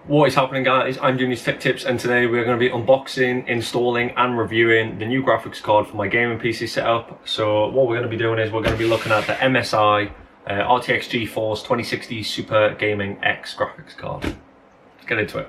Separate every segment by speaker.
Speaker 1: What is happening, guys? I'm Junior's Tech Tips, and today we're going to be unboxing, installing and reviewing the new graphics card for my gaming PC setup. So what we're going to be doing is we're going to be looking at the MSI RTX GeForce 2060 Super Gaming X graphics card. Let's get into it.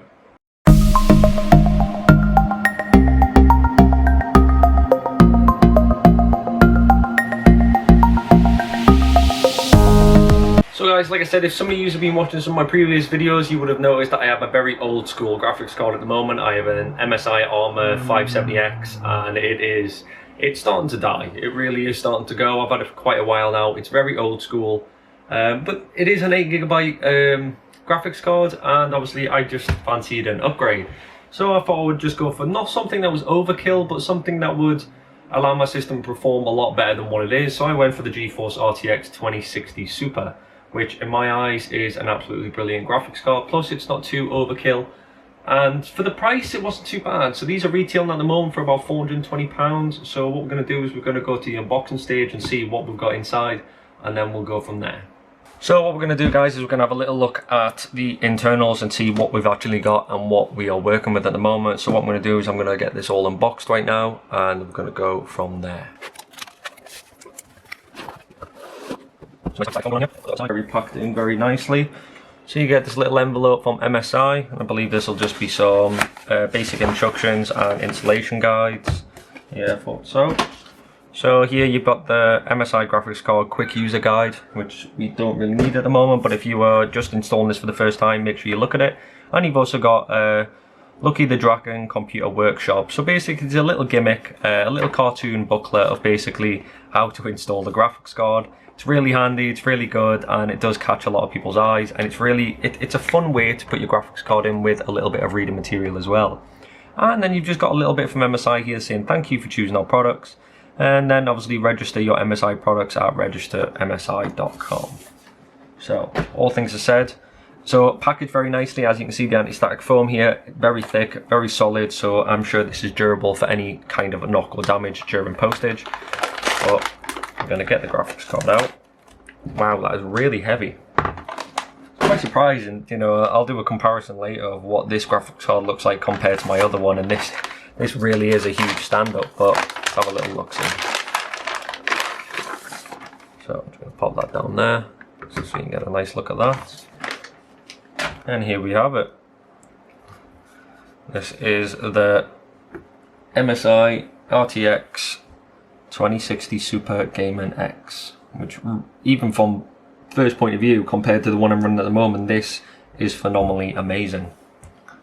Speaker 1: So guys, like I said, if some of you have been watching some of my previous videos, you would have noticed that I have a very old school graphics card at the moment. I have an MSI Armor 570X, and it's starting to die. It really is starting to go. I've had it for quite a while now. It's very old school, but it is an 8GB graphics card, and obviously I just fancied an upgrade. So I thought I would just go for not something that was overkill, but something that would allow my system to perform a lot better than what it is. So I went for the GeForce RTX 2060 Super, which in my eyes is an absolutely brilliant graphics card. Plus it's not too overkill, and for the price it wasn't too bad. So these are retailing at the moment for about £420. So what we're going to do is we're going to go to the unboxing stage and see what we've got inside, and then we'll go from there. So what we're going to do, guys, is we're going to have a little look at the internals and see what we've actually got and what we are working with at the moment. So what I'm going to do is I'm going to get this all unboxed right now, and we're going to go from there. So it's very packed in very nicely. So you get this little envelope from MSI, and I believe this will just be some basic instructions and installation guides. Yeah, I thought so. So here you've got the MSI graphics card quick user guide, which we don't really need at the moment, but if you are just installing this for the first time, make sure you look at it. And you've also got Lucky the Dragon Computer Workshop. So basically it's a little gimmick, a little cartoon booklet of basically how to install the graphics card. It's really handy, it's really good, and it does catch a lot of people's eyes, and it's a fun way to put your graphics card in with a little bit of reading material as well. And then you've just got a little bit from MSI here saying thank you for choosing our products, and then obviously register your MSI products at registermsi.com. So all things are said. So packaged very nicely, as you can see the anti-static foam here, very thick, very solid, so I'm sure this is durable for any kind of knock or damage during postage. But I'm going to get the graphics card out. Wow, that is really heavy. It's quite surprising, you know. I'll do a comparison later of what this graphics card looks like compared to my other one, and this really is a huge stand-up, but let's have a little look-see. So I'm just going to pop that down there, so you can get a nice look at that. And here we have it. This is the MSI RTX 2060 Super Gaming X, which even from first point of view compared to the one I'm running at the moment, this is phenomenally amazing.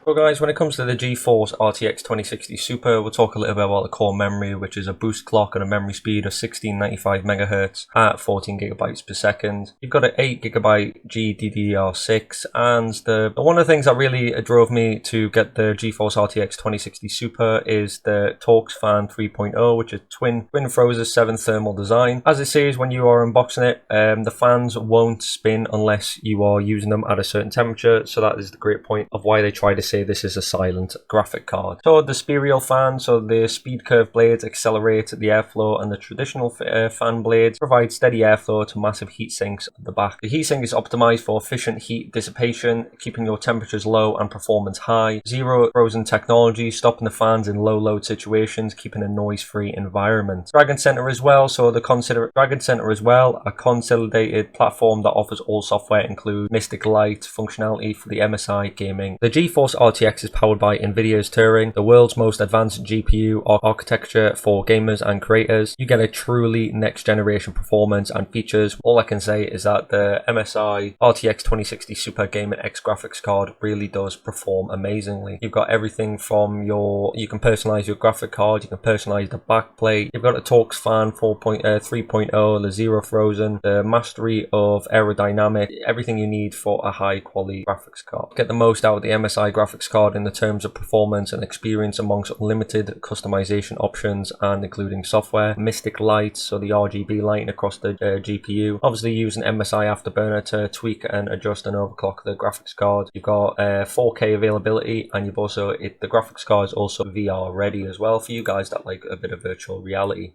Speaker 1: So guys, when it comes to the GeForce RTX 2060 Super, we'll talk a little bit about the core memory, which is a boost clock and a memory speed of 1695 MHz at 14 GB per second. You've got an 8GB GDDR6, and one of the things that really drove me to get the GeForce RTX 2060 Super is the Torx Fan 3.0, which is twin Frozen 7 thermal design. As it says when you are unboxing it, the fans won't spin unless you are using them at a certain temperature, so that is the great point of why they try to say this is a silent graphic card. So the Spirial fan, so the speed curve blades accelerate the airflow, and the traditional fan blades provide steady airflow to massive heat sinks at the back. The heatsink is optimized for efficient heat dissipation, keeping your temperatures low and performance high. Zero frozen technology, stopping the fans in low load situations, keeping a noise-free environment. Dragon Center as well, so Dragon Center as well, a consolidated platform that offers all software, include Mystic Light functionality for the MSI gaming. The GeForce RTX is powered by NVIDIA's Turing, the world's most advanced GPU architecture for gamers and creators. You get a truly next generation performance and features. All I can say is that the MSI RTX 2060 Super Gaming X graphics card really does perform amazingly. You've got everything from you can personalize your graphic card, you can personalize the backplate, you've got a Torx Fan 3.0, the Zero Frozen, the mastery of aerodynamic, everything you need for a high quality graphics card. Get the most out of the MSI graphics card in the terms of performance and experience amongst unlimited customization options, and including software. Mystic Light, so the RGB lighting across the GPU. Obviously using MSI Afterburner to tweak and adjust and overclock the graphics card. You've got 4K availability, and you've also, the graphics card is also VR ready as well for you guys that like a bit of virtual reality.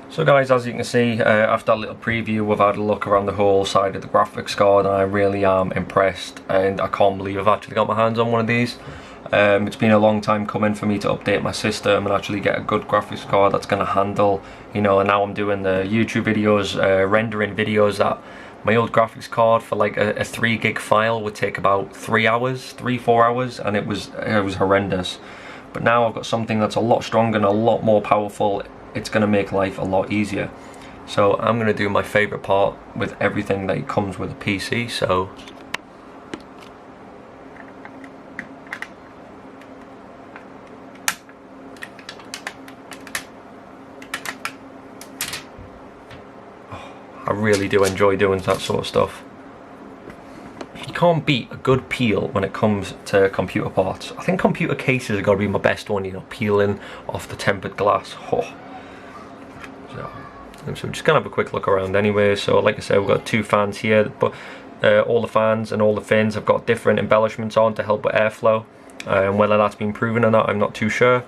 Speaker 1: So guys, as you can see, after a little preview, we've had a look around the whole side of the graphics card, and I really am impressed, and I can't believe I've actually got my hands on one of these. It's been a long time coming for me to update my system and actually get a good graphics card that's going to handle, you know, and now I'm doing the YouTube videos, rendering videos that my old graphics card for like a 3 gig file would take about 3 hours, 3-4 hours, and it was horrendous. But now I've got something that's a lot stronger and a lot more powerful. It's going to make life a lot easier. So I'm going to do my favorite part with everything that comes with a PC. So I really do enjoy doing that sort of stuff. You can't beat a good peel when it comes to computer parts. I think computer cases have got to be my best one, you know, peeling off the tempered glass. Oh. So we're just gonna have a quick look around anyway. So like I said, we've got 2 fans here, but all the fans and all the fins have got different embellishments on to help with airflow. And whether that's been proven or not, I'm not too sure.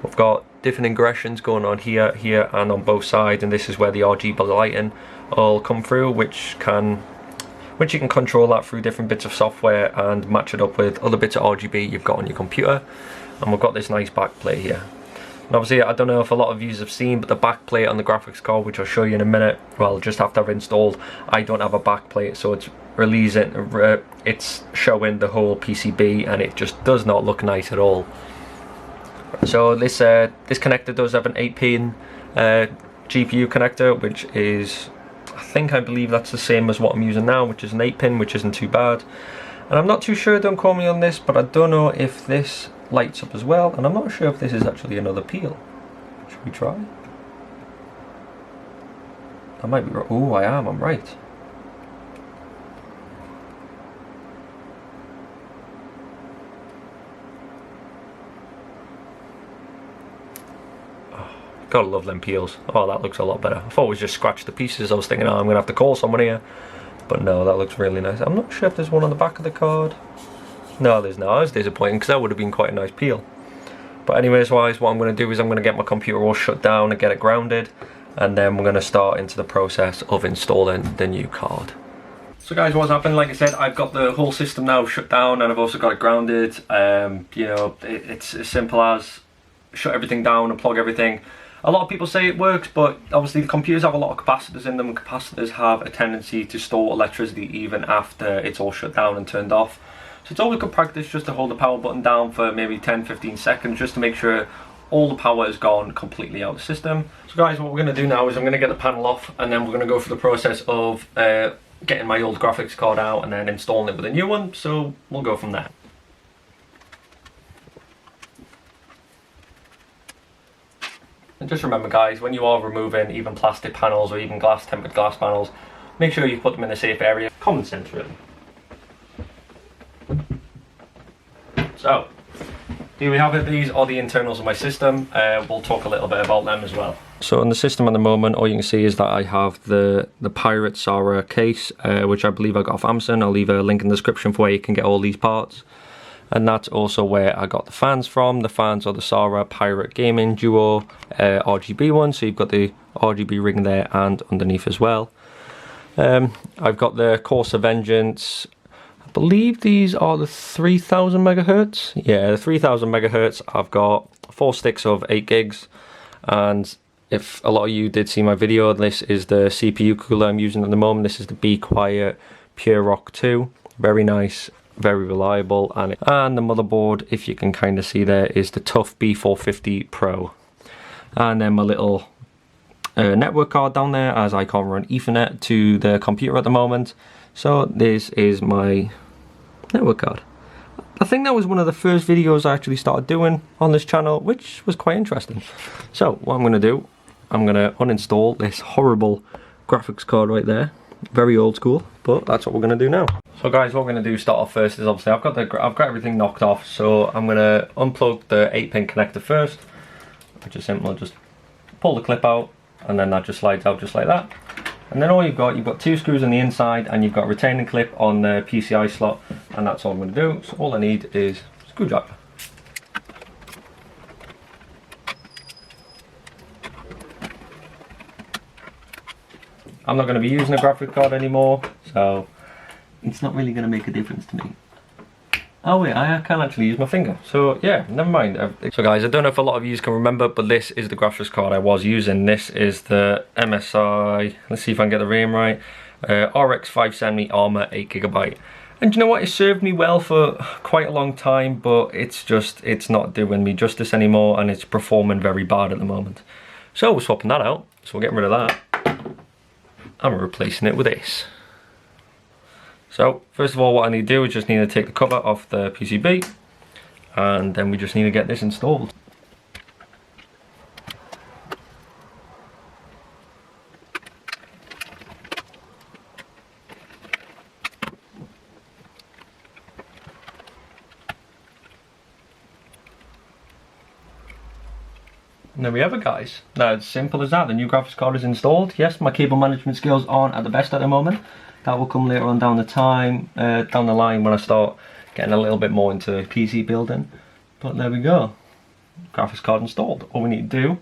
Speaker 1: We've got different ingressions going on here, here, and on both sides, and this is where the RGB lighting will come through, which you can control that through different bits of software and match it up with other bits of RGB you've got on your computer. And we've got this nice back plate here. And obviously, I don't know if a lot of you have seen, but the back plate on the graphics card, which I'll show you in a minute, well, just after I've installed, I don't have a back plate, so it's it's showing the whole PCB, and it just does not look nice at all. So this connector does have an 8-pin GPU connector, which is, I believe that's the same as what I'm using now, which is an 8-pin, which isn't too bad. And I'm not too sure, don't quote me on this, but I don't know if this lights up as well, and I'm not sure if this is actually another peel. Should we try? I might be wrong. Oh, I'm right. Gotta love them peels. Oh, that looks a lot better. I thought it was just scratch the pieces. I was thinking, oh, I'm gonna have to call someone here. But no, that looks really nice. I'm not sure if there's one on the back of the card. No, there's not. I was disappointed because that would have been quite a nice peel. But anyways, what I'm going to do is I'm going to get my computer all shut down and get it grounded, and then we're going to start into the process of installing the new card. So guys, what's happened? Like I said, I've got the whole system now shut down, and I've also got it grounded. You know, it's as simple as shut everything down and plug everything. A lot of people say it works, but obviously the computers have a lot of capacitors in them, and capacitors have a tendency to store electricity even after it's all shut down and turned off. So it's always good practice just to hold the power button down for maybe 10-15 seconds just to make sure all the power is gone completely out of the system. So guys, what we're going to do now is I'm going to get the panel off, and then we're going to go through the process of getting my old graphics card out and then installing it with a new one. So we'll go from there. And just remember guys, when you are removing even plastic panels or even tempered glass panels, make sure you put them in a safe area. Common sense really. So, here we have it. These are the internals of my system. We'll talk a little bit about them as well. So on the system at the moment, all you can see is that I have the Pirate Sara case, which I believe I got off Amazon. I'll leave a link in the description for where you can get all these parts. And that's also where I got the fans from. The fans are the Sara Pirate Gaming Duo RGB ones. So you've got the RGB ring there and underneath as well. I've got the Corsair Vengeance. I believe these are the 3000 megahertz. Yeah, the 3000 megahertz. I've got 4 sticks of 8 gigs. And if a lot of you did see my video, this is the CPU cooler I'm using at the moment. This is the Be Quiet Pure Rock 2. Very nice, very reliable. And the motherboard, if you can kind of see there, is the TUF B450 Pro. And then my little network card down there, as I can't run Ethernet to the computer at the moment. So this is my network card. I think that was one of the first videos I actually started doing on this channel, which was quite interesting. So what I'm going to do, I'm going to uninstall this horrible graphics card right there. Very old school, but that's what we're going to do now. So guys, what we're going to do start off first is obviously I've got everything knocked off, so I'm going to unplug the 8-pin connector first, which is simple. Just pull the clip out, and then that just slides out just like that. And then all you've got 2 screws on the inside, and you've got a retaining clip on the PCI slot, and that's all I'm going to do. So all I need is a screwdriver. I'm not going to be using a graphics card anymore, so it's not really going to make a difference to me. Oh wait, I can't actually use my finger, so yeah, never mind. So guys, I don't know if a lot of you can remember, but this is the graphics card I was using. This is the MSI, let's see if I can get the RAM right, RX 570 Armor 8GB. And you know what, it served me well for quite a long time, but it's not doing me justice anymore, and it's performing very bad at the moment. So we're swapping that out, so we're getting rid of that, and we're replacing it with this. So first of all, what I need to do is just need to take the cover off the PCB, and then we just need to get this installed. And there we have it, guys. Now it's simple as that. The new graphics card is installed. Yes, my cable management skills aren't at the best at the moment. That will come later on down the line when I start getting a little bit more into PC building. But there we go. Graphics card installed. All we need to do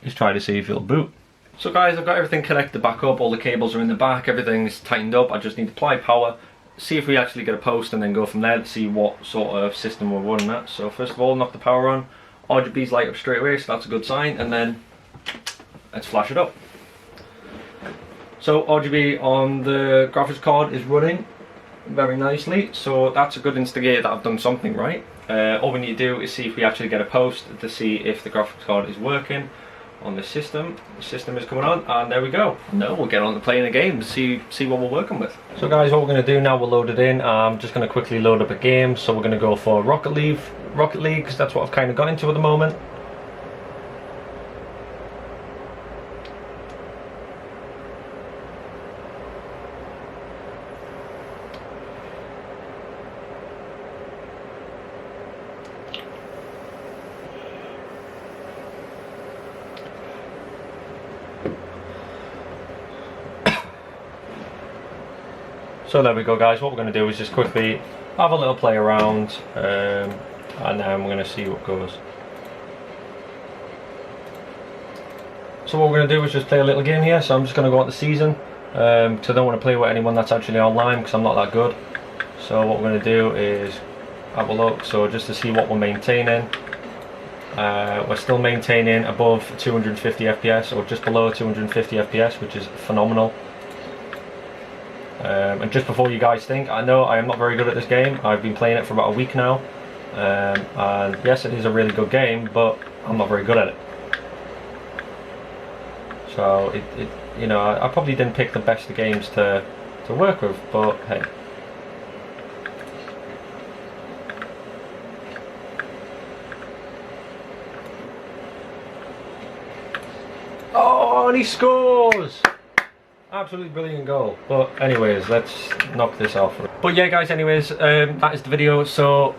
Speaker 1: is try to see if it'll boot. So guys, I've got everything connected back up. All the cables are in the back. Everything's tightened up. I just need to apply power, see if we actually get a post, and then go from there to see what sort of system we're running at. So first of all, knock the power on. RGB's light up straight away, so that's a good sign. And then let's flash it up. So RGB on the graphics card is running very nicely, so that's a good indicator that I've done something right. All we need to do is see if we actually get a post to see if the graphics card is working on the system. The system is coming on, and there we go. Now we'll get on to playing a game to see what we're working with. So guys, what we're going to do now, we'll load it in. I'm just going to quickly load up a game, so we're going to go for Rocket League, because that's what I've kind of got into at the moment. So there we go, guys. What we're going to do is just quickly have a little play around, and then we're going to see what goes. So what we're going to do is just play a little game here. So I'm just going to go on the season, because I don't want to play with anyone that's actually online, because I'm not that good. So what we're going to do is have a look. So just to see what we're maintaining, we're still maintaining above 250 FPS, or just below 250 FPS, which is phenomenal. And just before you guys think, I know I am not very good at this game. I've been playing it for about a week now, and yes, it is a really good game, but I'm not very good at it. So you know, I probably didn't pick the best of games to work with, but hey. Oh, and he scores! Absolutely brilliant goal. But anyways, let's knock this off. But yeah, guys, anyways, that is the video. So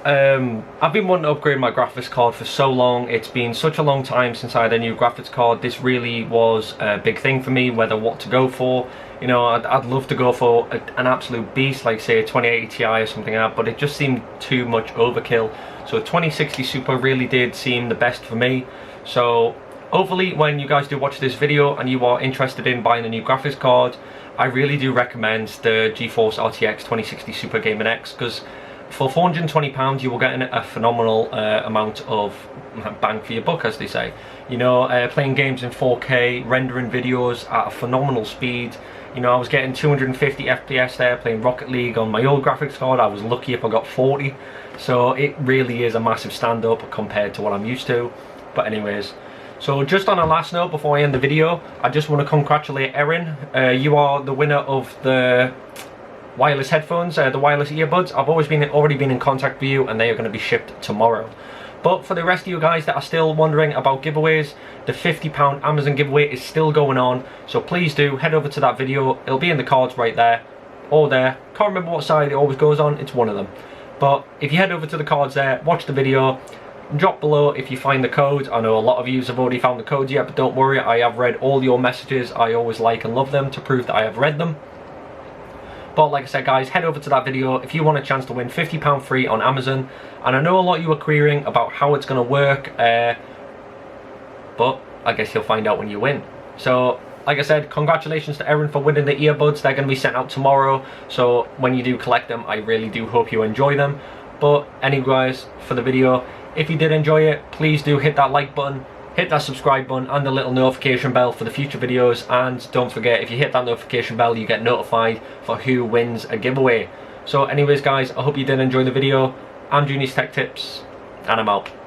Speaker 1: I've been wanting to upgrade my graphics card for so long. It's been such a long time since I had a new graphics card. This really was a big thing for me, whether what to go for. You know, I'd love to go for an absolute beast, like say a 2080 Ti or something like that, but it just seemed too much overkill. So 2060 Super really did seem the best for me. So hopefully when you guys do watch this video and you are interested in buying a new graphics card, I really do recommend the GeForce RTX 2060 Super Gaming X, because for £420 you will get a phenomenal amount of bang for your buck, as they say. You know, playing games in 4K, rendering videos at a phenomenal speed. You know, I was getting 250 FPS there playing Rocket League on my old graphics card. I was lucky if I got 40. So it really is a massive stand up compared to what I'm used to. But anyways, so just on a last note before I end the video, I just want to congratulate Erin. You are the winner of the wireless headphones, the wireless earbuds. I've already been in contact with you, and they are going to be shipped tomorrow. But for the rest of you guys that are still wondering about giveaways, the £50 Amazon giveaway is still going on. So please do head over to that video. It'll be in the cards right there, or there. Can't remember what side it always goes on. It's one of them. But if you head over to the cards there, watch the video. Drop below if you find the code. I know a lot of you have already found the codes yet, but don't worry, I have read all your messages. I always like and love them to prove that I have read them. But like I said, guys, head over to that video if you want a chance to win £50 free on Amazon. And I know a lot of you are querying about how it's going to work, but I guess you'll find out when you win. So like I said, congratulations to everyone for winning the earbuds. They're going to be sent out tomorrow, so when you do collect them, I really do hope you enjoy them. But anyways, for the video, if you did enjoy it, please do hit that like button, hit that subscribe button and the little notification bell for the future videos, and don't forget, if you hit that notification bell, you get notified for who wins a giveaway. So anyways guys, I hope you did enjoy the video. I'm Junior's Tech Tips, and I'm out.